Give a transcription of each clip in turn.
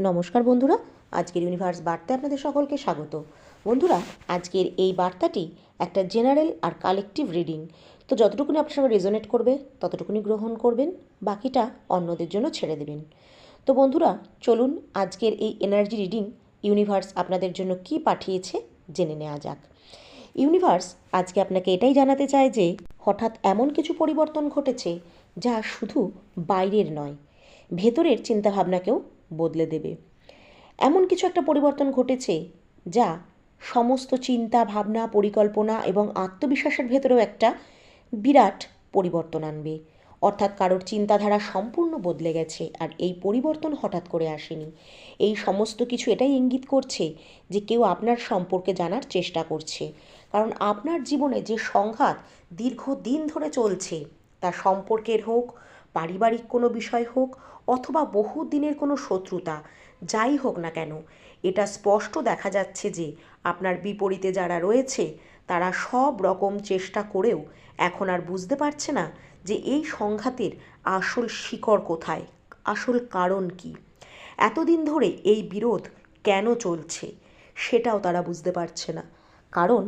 নমস্কার বন্ধুরা, আজকের ইউনিভার্স বার্তায় আপনাদের সকলকে স্বাগত। বন্ধুরা, আজকের এই বার্তাটি একটা জেনারেল আর কালেকটিভ রিডিং। তো যতটুকুনি আপনার সঙ্গে রেজোনেট করবে ততটুকুনি গ্রহণ করবেন, বাকিটা অন্যদের জন্য ছেড়ে দেবেন। তো বন্ধুরা, চলুন আজকের এই এনার্জি রিডিং ইউনিভার্স আপনাদের জন্য কি পাঠিয়েছে জেনে নেওয়া যাক। ইউনিভার্স আজকে আপনাকে এটাই জানাতে চায় যে হঠাৎ এমন কিছু পরিবর্তন ঘটেছে যা শুধু বাইরের নয়, ভেতরের চিন্তাভাবনাকেও বদলে দেবে। এমন কিছু একটা পরিবর্তন ঘটেছে যা সমস্ত চিন্তা ভাবনা, পরিকল্পনা এবং আত্মবিশ্বাসের ভেতরেও একটা বিরাট পরিবর্তন আনবে। অর্থাৎ কারোর চিন্তাধারা সম্পূর্ণ বদলে গেছে, আর এই পরিবর্তন হঠাৎ করে আসেনি। এই সমস্ত কিছু এটাই ইঙ্গিত করছে যে কেউ আপনার সম্পর্কে জানার চেষ্টা করছে, কারণ আপনার জীবনে যে সংঘাত দীর্ঘদিন ধরে চলছে, তা সম্পর্কের হোক, পারিবারিক কোনো বিষয় হোক, অথবা বহু দিনের কোনো শত্রুতা, যাই হোক না কেন, এটা স্পষ্ট দেখা যাচ্ছে যে আপনার বিপরীতে যারা রয়েছে তারা সব রকম চেষ্টা করেও এখন আর বুঝতে পারছে না যে এই সংঘাতের আসল শিকড় কোথায়, আসল কারণ কি, এতদিন ধরে এই বিরোধ কেন চলছে সেটাও তারা বুঝতে পারছে না। কারণ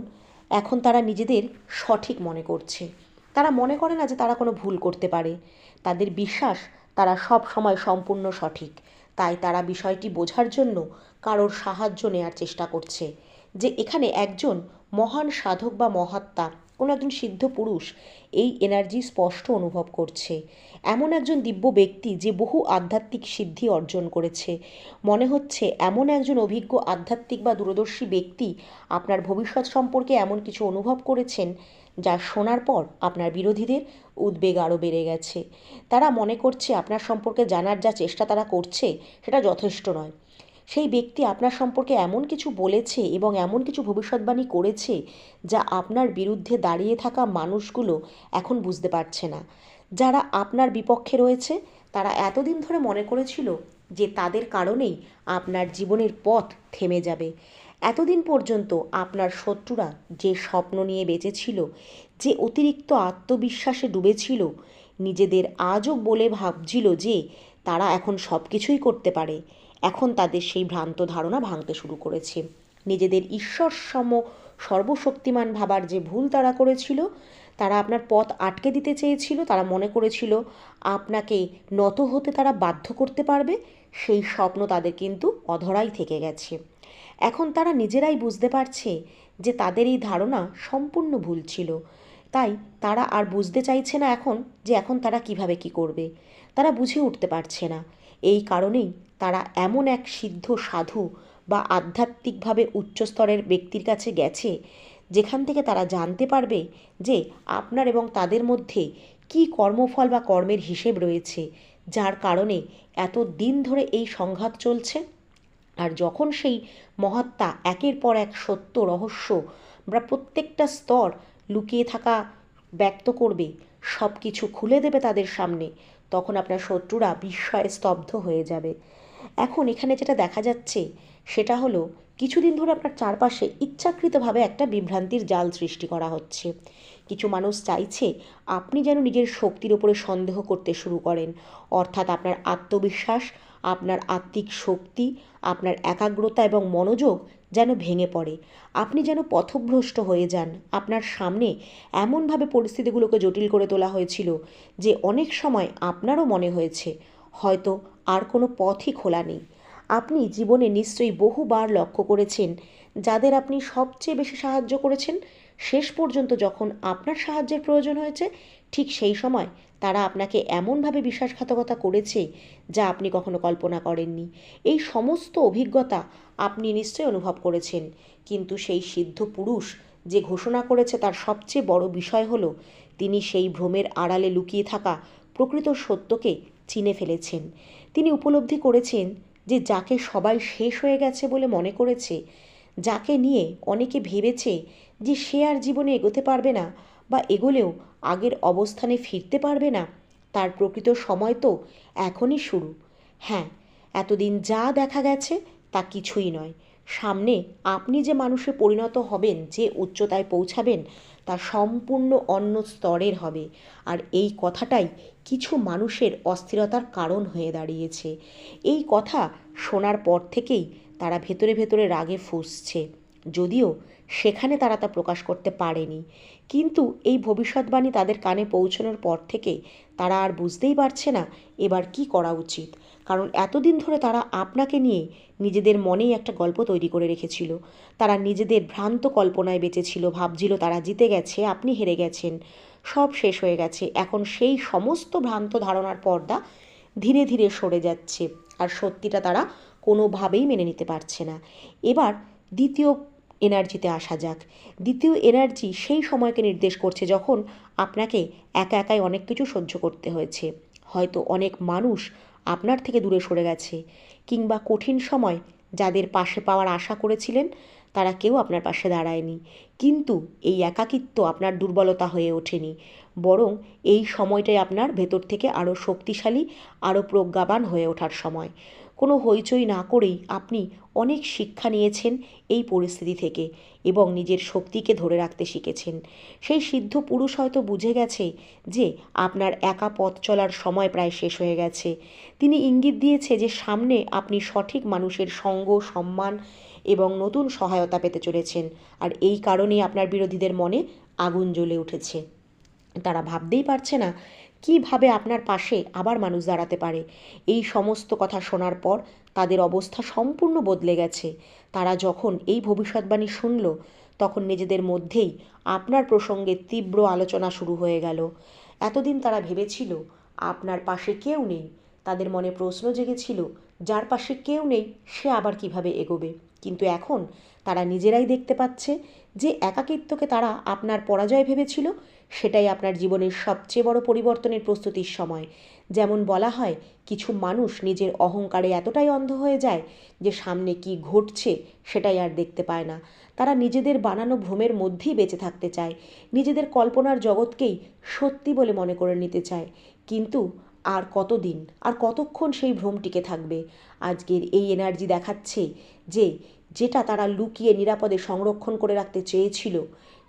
এখন তারা নিজেদের সঠিক মনে করছে। তারা মনে করে না যে তারা কোনো ভুল করতে পারে। তাদের বিশ্বাস তারা সব সময় সম্পূর্ণ সঠিক। তাই তারা বিষয়টি বোঝার জন্য কারোর সাহায্য নেওয়ার চেষ্টা করছে, যে এখানে একজন মহান সাধক বা মহাত্মা, কোনো একজন সিদ্ধ পুরুষ এই এনার্জি স্পষ্ট অনুভব করছে। এমন একজন দিব্য ব্যক্তি যে বহু আধ্যাত্মিক সিদ্ধি অর্জন করেছে। মনে হচ্ছে এমন একজন অভিজ্ঞ আধ্যাত্মিক বা দূরদর্শী ব্যক্তি আপনার ভবিষ্যৎ সম্পর্কে এমন কিছু অনুভব করেছেন যা শোনার পর আপনার বিরোধীদের উদ্বেগ আরও বেড়ে গেছে। তারা মনে করছে আপনার সম্পর্কে জানার যা চেষ্টা তারা করছে সেটা যথেষ্ট নয়। সেই ব্যক্তি আপনার সম্পর্কে এমন কিছু বলেছে এবং এমন কিছু ভবিষ্যৎবাণী করেছে যা আপনার বিরুদ্ধে দাঁড়িয়ে থাকা মানুষগুলো এখন বুঝতে পারছে না। যারা আপনার বিপক্ষে রয়েছে তারা এতদিন ধরে মনে করেছিল যে তাদের কারণেই আপনার জীবনের পথ থেমে যাবে। এতদিন পর্যন্ত আপনার শত্রুরা যে স্বপ্ন নিয়ে বেঁচেছিল, যে অতিরিক্ত আত্মবিশ্বাসে ডুবেছিল, নিজেদের আজও বলে ভাবছিল যে তারা এখন সব কিছুই করতে পারে, এখন তাদের সেই ভ্রান্ত ধারণা ভাঙতে শুরু করেছে। নিজেদের ঈশ্বর সম সর্বশক্তিমান ভাবার যে ভুল তারা করেছিল, তারা আপনার পথ আটকে দিতে চেয়েছিল। তারা মনে করেছিল আপনাকে নত হতে তারা বাধ্য করতে পারবে। সেই স্বপ্ন তাদের কিন্তু অধরাই থেকে গেছে। এখন তারা নিজেরাই বুঝতে পারছে যে তাদের এই ধারণা সম্পূর্ণ ভুল ছিল। তাই তারা আর বুঝতে চাইছে না এখন যে এখন তারা কিভাবে কি করবে। তারা বুঝে উঠতে পারছে না। এই কারণেই তারা এমন এক সিদ্ধ সাধু বা আধ্যাত্মিকভাবে উচ্চস্তরের ব্যক্তির কাছে গেছে, যেখান থেকে তারা জানতে পারবে যে আপনার এবং তাদের মধ্যে কী কর্মফল বা কর্মের হিসেব রয়েছে, যার কারণে এত দিন ধরে এই সংঘাত চলছে। আর যখন সেই মহাত্মা একের পর এক সত্য রহস্য বা প্রত্যেকটা স্তর লুকিয়ে থাকা ব্যক্ত করবে, সব কিছু খুলে দেবে তাদের সামনে, তখন আপনার শত্রুরা বিস্ময়ে স্তব্ধ হয়ে যাবে। এখন এখানে যেটা দেখা যাচ্ছে সেটা হলো কিছুদিন ধরে আপনার চারপাশে ইচ্ছাকৃতভাবে একটা বিভ্রান্তির জাল সৃষ্টি করা হচ্ছে। কিছু মানুষ চাইছে আপনি যেন নিজের শক্তির ওপরে সন্দেহ করতে শুরু করেন, অর্থাৎ আপনার আত্মবিশ্বাস, আপনার আত্মিক শক্তি, আপনার একাগ্রতা এবং মনোযোগ যেন ভেঙে পড়ে। আপনি যেন পথভ্রষ্ট হয়ে যান। আপনার সামনে এমনভাবে পরিস্থিতিগুলোকে জটিল করে তোলা হয়েছিল যে অনেক সময় আপনারও মনে হয়েছে হয়তো আর কোনো পথই খোলা নেই। আপনি জীবনে নিশ্চয়ই বহুবার লক্ষ্য করেছেন যাদের আপনি সবচেয়ে বেশি সাহায্য করেছেন, শেষ পর্যন্ত যখন আপনার সাহায্যের প্রয়োজন হয়েছে ঠিক সেই সময় তারা আপনাকে এমনভাবে বিশ্বাসঘাতকতা করেছে যা আপনি কখনো কল্পনা করেননি। এই সমস্ত অভিজ্ঞতা আপনি নিশ্চয়ই অনুভব করেছেন। কিন্তু সেই সিদ্ধ পুরুষ যে ঘোষণা করেছে তার সবচেয়ে বড় বিষয় হলো তিনি সেই ভ্রমের আড়ালে লুকিয়ে থাকা প্রকৃত সত্যকে চিনে ফেলেছেন। তিনি উপলব্ধি করেছেন যে যাকে সবাই শেষ হয়ে গেছে বলে মনে করেছে, যাকে নিয়ে অনেকে ভেবেছে যে সে আর জীবনে এগোতে পারবে না বা এগোলেও আগের অবস্থানে ফিরতে পারবে না, তার প্রকৃত সময় তো এখনই শুরু। হ্যাঁ, এতদিন যা দেখা গেছে তা কিছুই নয়। সামনে আপনি যে মানুষে পরিণত হবেন, যে উচ্চতায় পৌঁছাবেন, তা সম্পূর্ণ অন্য স্তরের হবে। আর এই কথাটাই কিছু মানুষের অস্থিরতার কারণ হয়ে দাঁড়িয়েছে। এই কথা শোনার পর থেকেই তারা ভেতরে ভেতরে রাগে ফুঁসছে, যদিও সেখানে তারা তা প্রকাশ করতে পারেনি। কিন্তু এই ভবিষ্যৎবাণী তাদের কানে পৌঁছানোর পর থেকে তারা আর বুঝতেই পারছে না এবার কি করা উচিত। কারণ এতদিন ধরে তারা আপনাকে নিয়ে নিজেদের মনেই একটা গল্প তৈরি করে রেখেছিল। তারা নিজেদের ভ্রান্ত কল্পনায় বেঁচেছিল, ভাবছিল তারা জিতে গেছে, আপনি হেরে গেছেন, সব শেষ হয়ে গেছে। এখন সেই সমস্ত ভ্রান্ত ধারণার পর্দা ধীরে ধীরে সরে যাচ্ছে, আর সত্যিটা তারা কোনোভাবেই মেনে নিতে পারছে না। এবার দ্বিতীয় এনার্জিতে আসা যাক। দ্বিতীয় এনার্জি সেই সময়কে নির্দেশ করছে যখন আপনাকে একা একাই অনেক কিছু সহ্য করতে হয়েছে। হয়তো অনেক মানুষ আপনার থেকে দূরে সরে গেছে, কিংবা কঠিন সময় যাদের পাশে পাওয়ার আশা করেছিলেন তারা কেউ আপনার পাশে দাঁড়ায়নি। কিন্তু এই একাকিত্ব আপনার দুর্বলতা হয়ে ওঠেনি, বরং এই সময়টাই আপনার ভেতর থেকে আরও শক্তিশালী, আরও প্রজ্ঞাবান হয়ে ওঠার সময়। কোনো হইচই না করেই আপনি অনেক শিক্ষা নিয়েছেন এই পরিস্থিতি থেকে এবং নিজের শক্তিকে ধরে রাখতে শিখেছেন। সেই সিদ্ধ পুরুষ হয়তো বুঝে গেছে যে আপনার একা পথ চলার সময় প্রায় শেষ হয়ে গেছে। তিনি ইঙ্গিত দিয়েছে যে সামনে আপনি সঠিক মানুষের সঙ্গ, সম্মান এবং নতুন সহায়তা পেতে চলেছেন। আর এই কারণেই আপনার বিরোধীদের মনে আগুন জ্বলে উঠেছে। তারা ভাবতেই পারছে না কীভাবে আপনার পাশে আবার মানুষ দাঁড়াতে পারে। এই সমস্ত কথা শোনার পর তাদের অবস্থা সম্পূর্ণ বদলে গেছে। তারা যখন এই ভবিষ্যৎবাণী শুনল, তখন নিজেদের মধ্যেই আপনার প্রসঙ্গে তীব্র আলোচনা শুরু হয়ে গেল। এতদিন তারা ভেবেছিল আপনার পাশে কেউ নেই। তাদের মনে প্রশ্ন জেগেছিল, যার পাশে কেউ নেই সে আবার কিভাবে এগোবে। কিন্তু এখন তারা নিজেরাই দেখতে পাচ্ছে যে একাকিত্বকে তারা আপনার পরাজয় ভেবেছিল, সেটাই আপনার জীবনের সবচেয়ে বড় পরিবর্তনের প্রস্তুতির সময়। যেমন বলা হয়, কিছু মানুষ নিজের অহংকারে এতটাই অন্ধ হয়ে যায় যে সামনে কি ঘটছে সেটাই আর দেখতে পায় না। তারা নিজেদের বানানো ভ্রমের মধ্যেই বেঁচে থাকতে চায়, নিজেদের কল্পনার জগৎকেই সত্যি বলে মনে করে নিতে চায়। কিন্তু আর কতদিন, আর কতক্ষণ সেই ভ্রম টিকে থাকবে? আজকের এই এনার্জি দেখাচ্ছে যে যেটা তারা লুকিয়ে নিরাপদে সংরক্ষণ করে রাখতে চেয়েছিল,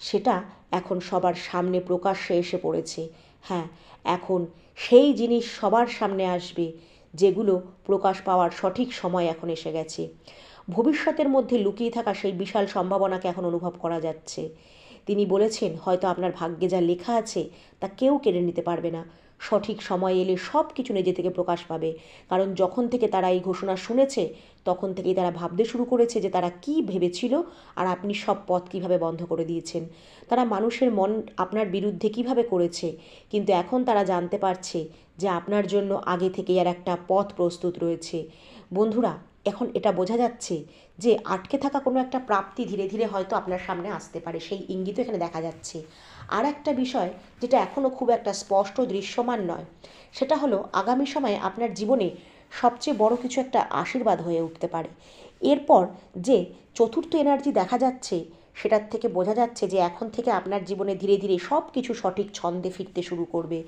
সেটা এখন সবার সামনে প্রকাশ্যে এসে পড়েছে। হ্যাঁ, এখন সেই জিনিস সবার সামনে আসবে যেগুলো প্রকাশ পাওয়ার সঠিক সময় এখন এসে গেছে। ভবিষ্যতের মধ্যে লুকিয়ে থাকা সেই বিশাল সম্ভাবনাকে এখন অনুভব করা যাচ্ছে। তিনি বলেছেন, হয়তো আপনার ভাগ্যে যা লেখা আছে তা কেউ কেড়ে নিতে পারবে না। সঠিক সময় এলে সব কিছু নিজে থেকে প্রকাশ পাবে। কারণ যখন থেকে তারা এই ঘোষণা শুনেছে, তখন থেকেই তারা ভাবতে শুরু করেছে যে তারা কী ভেবেছিল আর আপনি সব পথ কীভাবে বন্ধ করে দিয়েছেন। তারা মানুষের মন আপনার বিরুদ্ধে কীভাবে করেছে, কিন্তু এখন তারা জানতে পারছে যে আপনার জন্য আগে থেকেই আর একটা পথ প্রস্তুত রয়েছে। বন্ধুরা, এখন এটা বোঝা যাচ্ছে যে আটকে থাকা কোনো একটা প্রাপ্তি ধীরে ধীরে হয়তো আপনার সামনে আসতে পারে, সেই ইঙ্গিতও এখানে দেখা যাচ্ছে। আর একটা বিষয় যেটা এখনও খুব একটা স্পষ্ট দৃশ্যমান নয়, সেটা হলো আগামী সময়ে আপনার জীবনে সবচেয়ে বড় কিছু একটা আশীর্বাদ হয়ে উঠতে পারে। এরপর যে চতুর্থ এনার্জি দেখা যাচ্ছে, সেটার থেকে বোঝা যাচ্ছে যে এখন থেকে আপনার জীবনে ধীরে ধীরে সব কিছু সঠিক ছন্দে ফিরতে শুরু করবে।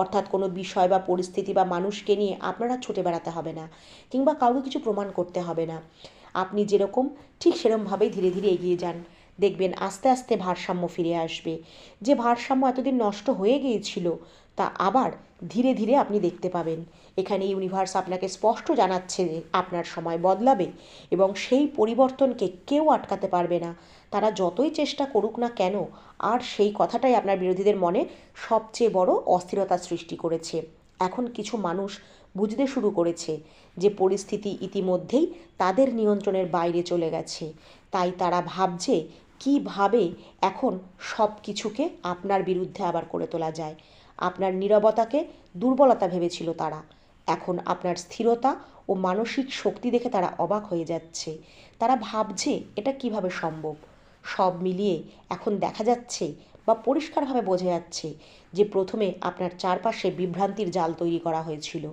অর্থাৎ কোনো বিষয় বা পরিস্থিতি বা মানুষকে নিয়ে আপনারা ছুটে বেড়াতে হবে না, কিংবা কাউকে কিছু প্রমাণ করতে হবে না। আপনি যেরকম ঠিক সেরকমভাবেই ধীরে ধীরে এগিয়ে যান। দেখবেন আস্তে আস্তে ভারসাম্য ফিরে আসবে। যে ভারসাম্য এতদিন নষ্ট হয়ে গিয়েছিল তা আবার ধীরে ধীরে আপনি দেখতে পাবেন। এখানে ইউনিভার্স আপনাকে স্পষ্ট জানাচ্ছে যে আপনার সময় বদলাবে এবং সেই পরিবর্তনকে কেউ আটকাতে পারবে না। তারা যতই চেষ্টা করুক না কেন, আর সেই কথাটাই আপনার বিরোধীদের মনে সবচেয়ে বড় অস্থিরতা সৃষ্টি করেছে। এখন কিছু মানুষ বুঝতে শুরু করেছে যে পরিস্থিতি ইতিমধ্যেই তাদের নিয়ন্ত্রণের বাইরে চলে গেছে। তাই তারা ভাবছে কীভাবে এখন সব কিছুকে আপনার বিরুদ্ধে আবার করে তোলা যায়। আপনার নীরবতাকে দুর্বলতা ভেবেছিল তারা। এখন আপনার স্থিরতা ও মানসিক শক্তি দেখে তারা অবাক হয়ে যাচ্ছে। তারা ভাবছে এটা কিভাবে সম্ভব। সব মিলিয়ে এখন দেখা যাচ্ছে বা পরিষ্কারভাবে বোঝা যাচ্ছে যে প্রথমে আপনার চারপাশে বিভ্রান্তির জাল তৈরি করা হয়েছিল,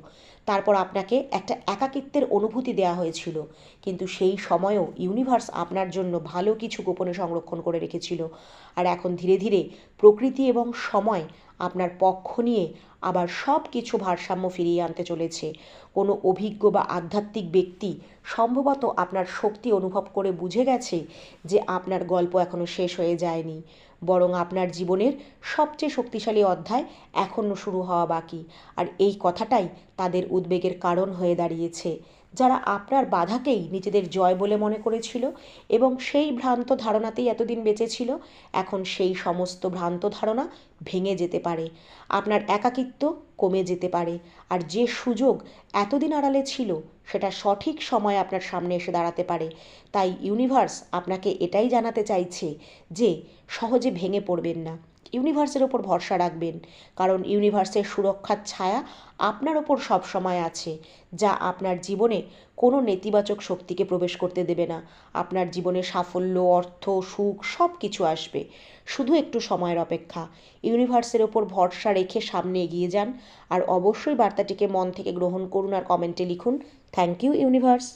তারপর আপনাকে একটা একাকিত্বের অনুভূতি দেওয়া হয়েছিল, কিন্তু সেই সময়েও ইউনিভার্স আপনার জন্য ভালো কিছু গোপনে সংরক্ষণ করে রেখেছিল। আর এখন ধীরে ধীরে প্রকৃতি এবং সময় আপনার পক্ষ নিয়ে আবার সব কিছু ভারসাম্য ফিরিয়ে আনতে চলেছে। কোনো অভিজ্ঞ বা আধ্যাত্মিক ব্যক্তি সম্ভবত আপনার শক্তি অনুভব করে বুঝে গেছে যে আপনার গল্প এখনও শেষ হয়ে যায়নি, বরং আপনার জীবনের সবচেয়ে শক্তিশালী অধ্যায় এখনও শুরু হওয়া বাকি। আর এই কথাটাই তাদের উদ্বেগের কারণ হয়ে দাঁড়িয়েছে। যারা আপনার বাধাকেই নিজেদের জয় বলে মনে করেছিল এবং সেই ভ্রান্ত ধারণাতেই এতদিন বেঁচে ছিল, এখন সেই সমস্ত ভ্রান্ত ধারণা ভেঙে যেতে পারে, আপনার একাকিত্ব কমে যেতে পারে, আর যে সুযোগ এতদিন আড়ালে ছিল সেটা সঠিক সময়ে আপনার সামনে এসে দাঁড়াতে পারে। তাই ইউনিভার্স আপনাকে এটাই জানাতে চাইছে যে সহজে ভেঙে পড়বেন না, ইউনিভার্সের ওপর ভরসা রাখবেন, কারণ ইউনিভার্সের সুরক্ষার ছায়া আপনার ওপর সবসময় আছে, যা আপনার জীবনে কোনো নেতিবাচক শক্তিকে প্রবেশ করতে দেবে না। আপনার জীবনে সাফল্য, অর্থ, সুখ সব কিছু আসবে, শুধু একটু সময়ের অপেক্ষা। ইউনিভার্সের ওপর ভরসা রেখে সামনে এগিয়ে যান, আর অবশ্যই বার্তাটিকে মন থেকে গ্রহণ করুন আর কমেন্টে লিখুন, থ্যাংক ইউ ইউনিভার্স।